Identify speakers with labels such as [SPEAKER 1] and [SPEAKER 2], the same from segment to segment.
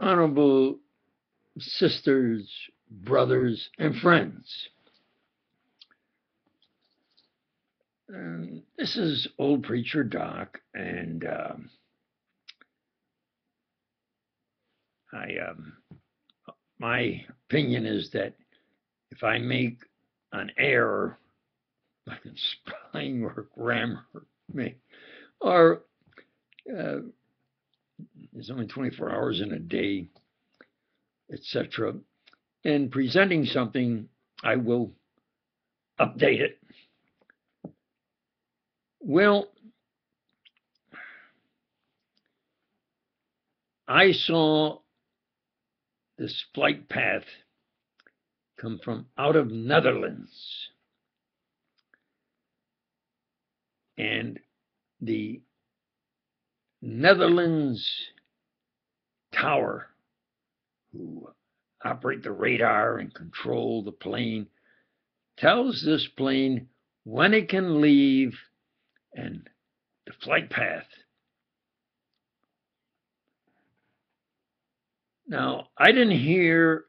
[SPEAKER 1] honorable sisters, brothers, and friends. This is Old Preacher Doc, and my opinion is that if I make an error, like in spelling or grammar, or there's only 24 hours in a day, etc. In presenting something, I will update it. Well, I saw this flight path come from out of Netherlands. And the Netherlands tower, who operate the radar and control the plane, tells this plane when it can leave and the flight path. Now, I didn't hear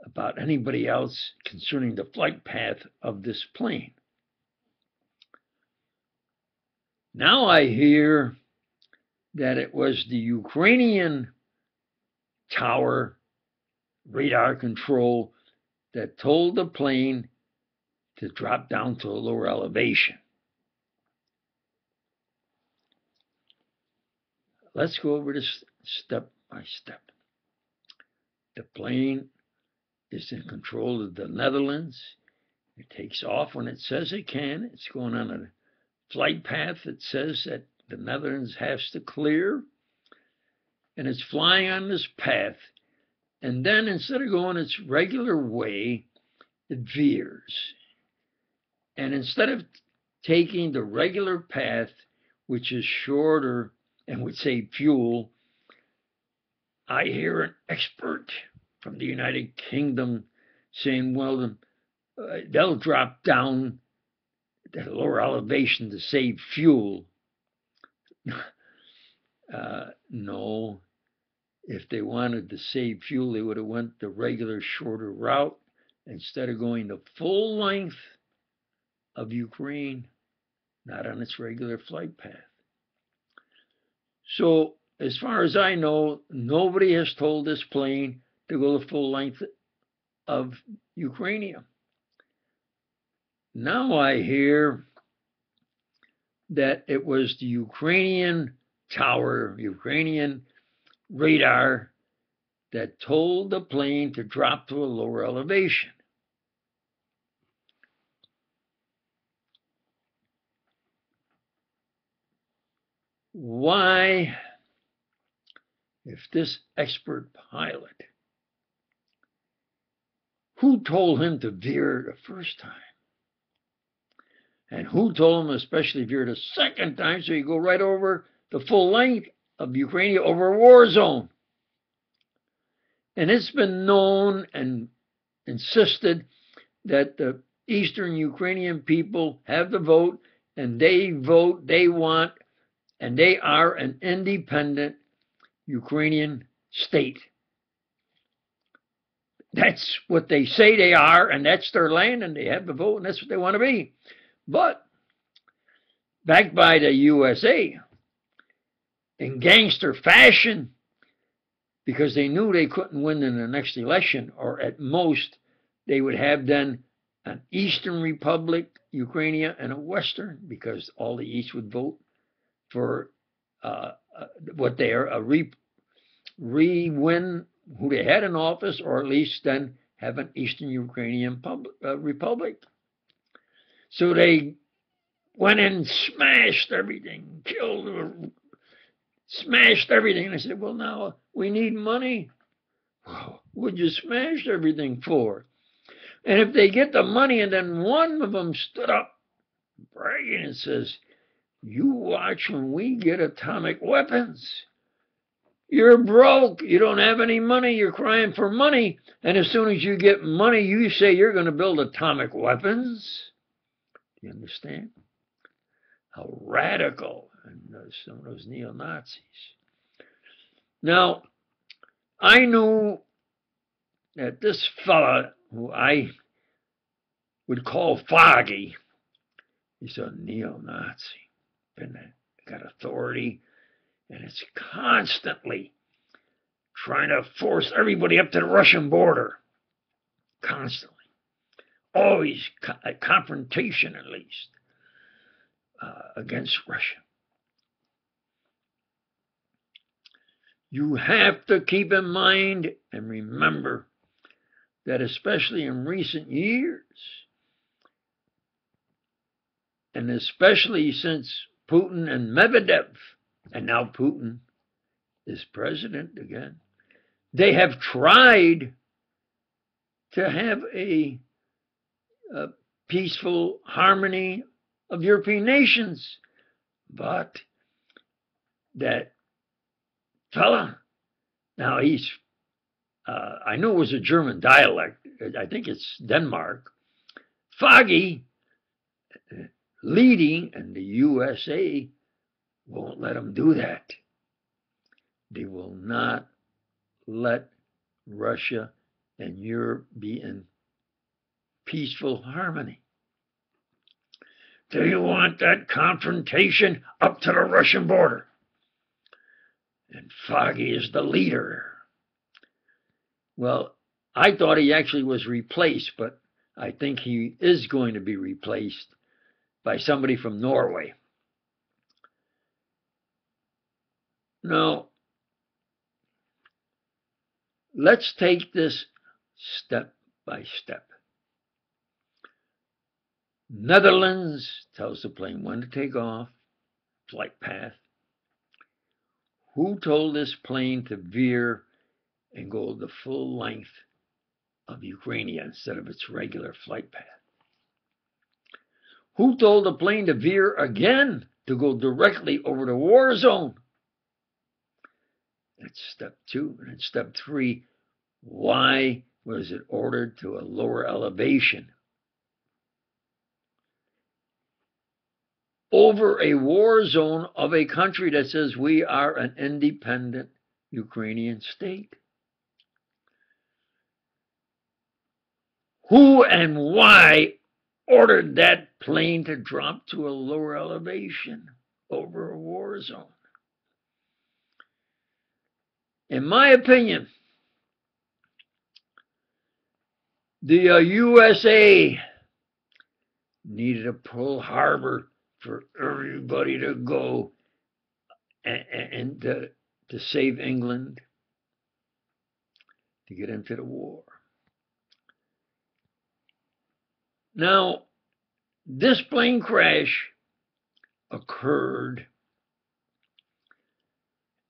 [SPEAKER 1] about anybody else concerning the flight path of this plane. Now I hear that it was the Ukrainian tower radar control that told the plane to drop down to a lower elevation. Let's go over this step by step. The plane is in control of the Netherlands. It takes off when it says it can. It's going on a flight path that says that the Netherlands has to clear. And it's flying on this path. And then instead of going its regular way, it veers. And instead of taking the regular path, which is shorter and would save fuel, I hear an expert from the United Kingdom saying, well, they'll drop down at a lower elevation to save fuel. No. If they wanted to save fuel, they would have went the regular shorter route instead of going the full length of Ukraine, not on its regular flight path. So as far as I know, nobody has told this plane to go the full length of Ukraine. Now I hear that it was the Ukrainian tower, Ukrainian radar, that told the plane to drop to a lower elevation. Why, if this expert pilot, who told him to veer the first time? And who told him especially veer the second time so you go right over the full length of Ukraine over a war zone? And it's been known and insisted that the Eastern Ukrainian people have the vote, and they vote, they want, and they are an independent Ukrainian state. That's what they say they are, and that's their land, and they have the vote, and that's what they want to be. But backed by the USA in gangster fashion, because they knew they couldn't win in the next election, or at most they would have then an Eastern Republic, Ukraine, and a Western, because all the East would vote for what they are, a re-win who they had in office, or at least then have an Eastern Ukrainian Republic. So they went and smashed everything, killed, smashed everything. And I said, well, now we need money. What'd you smash everything for? And if they get the money, and then one of them stood up bragging and says, you watch when we get atomic weapons. You're broke. You don't have any money. You're crying for money. And as soon as you get money, you say you're going to build atomic weapons. Do you understand? How radical. And some of those neo-Nazis. Now, I knew that this fella, who I would call Foggy, he's a neo-Nazi, and got authority, and it's constantly trying to force everybody up to the Russian border. Constantly. Always a confrontation, at least, against Russia. You have to keep in mind and remember that especially in recent years, and especially since Putin and Medvedev, and now Putin is president again, they have tried to have a peaceful harmony of European nations. But that fella, now he's, I know it was a German dialect, I think it's Denmark, Foggy, leading, and the USA won't let him do that. They will not let Russia and Europe be in peaceful harmony. Do you want that confrontation up to the Russian border? And Foggy is the leader. Well, I thought he actually was replaced, but I think he is going to be replaced by somebody from Norway. Now, let's take this step by step. Netherlands tells the plane when to take off, flight path. Who told this plane to veer and go the full length of Ukraine instead of its regular flight path? Who told the plane to veer again to go directly over the war zone? That's step 2. And step 3, why was it ordered to a lower elevation? Over a war zone of a country that says we are an independent Ukrainian state. Who and why ordered that plane to drop to a lower elevation over a war zone? In my opinion, the USA needed a Pearl Harbor for everybody to go and to save England, to get into the war. Now, this plane crash occurred,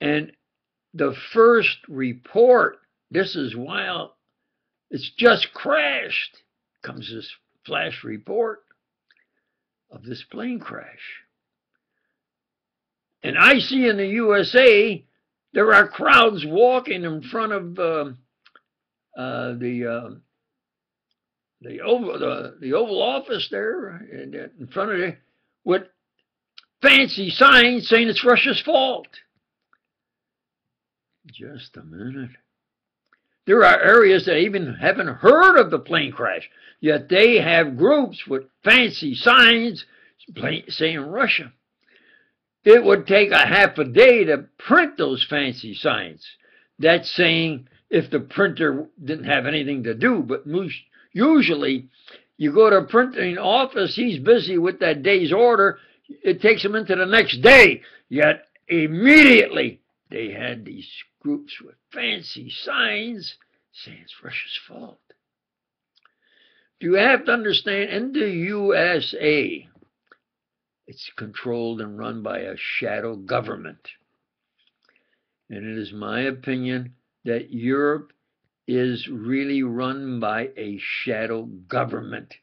[SPEAKER 1] and the first report, this is while it's just crashed, comes this flash report of this plane crash. And I see in the USA, there are crowds walking in front of the Oval Office there, in front of it, with fancy signs saying it's Russia's fault. Just a minute. There are areas that even haven't heard of the plane crash, yet they have groups with fancy signs saying Russia. It would take a half a day to print those fancy signs. That's saying if the printer didn't have anything to do, but usually you go to a printing office, he's busy with that day's order, it takes him into the next day, yet immediately they had these groups with fancy signs saying it's Russia's fault. You have to understand, in the USA, it's controlled and run by a shadow government. And it is my opinion that Europe is really run by a shadow government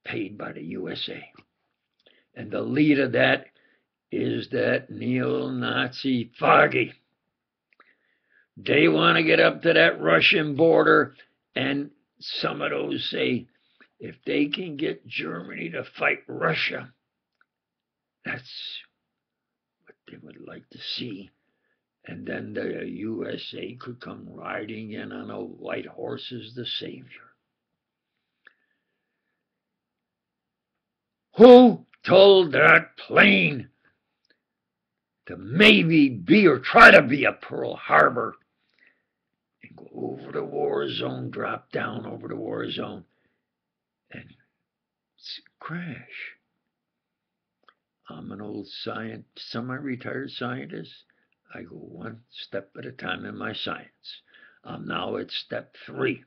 [SPEAKER 1] paid by the USA. And the lead of that is that neo-Nazi Foggy. They want to get up to that Russian border, and some of those say if they can get Germany to fight Russia, that's what they would like to see. And then the USA could come riding in on a white horse as the savior. Who told that plane to maybe be or try to be a Pearl Harbor and go over the war zone, drop down over the war zone, and crash? I'm an old semi-retired scientist. I go one step at a time in my science. I'm now at step 3.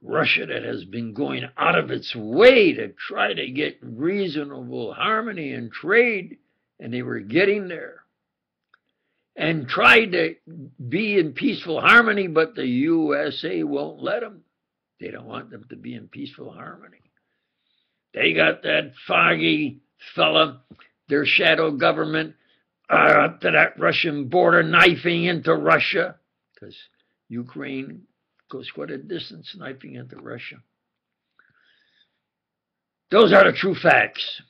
[SPEAKER 1] Russia, that has been going out of its way to try to get reasonable harmony and trade, and they were getting there, and tried to be in peaceful harmony, but the USA won't let them. They don't want them to be in peaceful harmony. They got that foggy fella, their shadow government, up to that Russian border, knifing into Russia, because Ukraine goes quite a distance knifing into Russia. Those are the true facts.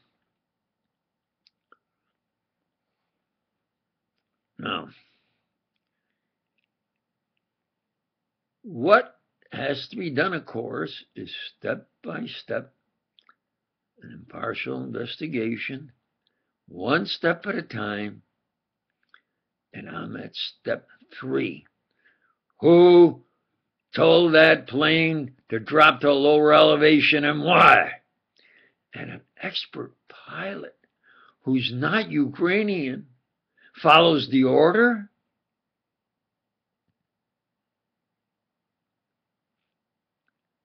[SPEAKER 1] Now, what has to be done, of course, is step by step, an impartial investigation, one step at a time, and I'm at step 3. Who told that plane to drop to a lower elevation and why? And an expert pilot who's not Ukrainian follows the order?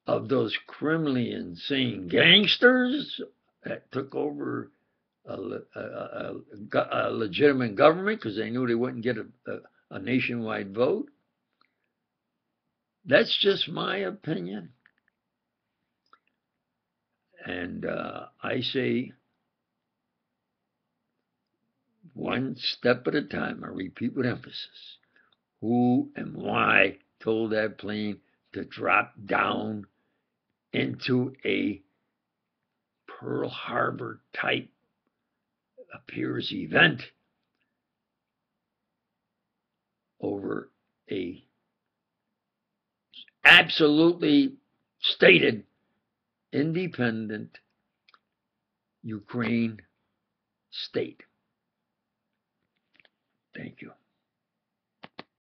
[SPEAKER 1] Of those criminally insane gangsters that took over a legitimate government because they knew they wouldn't get a nationwide vote? That's just my opinion. And I say one step at a time. I repeat with emphasis. Who and why told that plane to drop down into a Pearl Harbor type appears event over a absolutely stated independent Ukraine state? Thank you.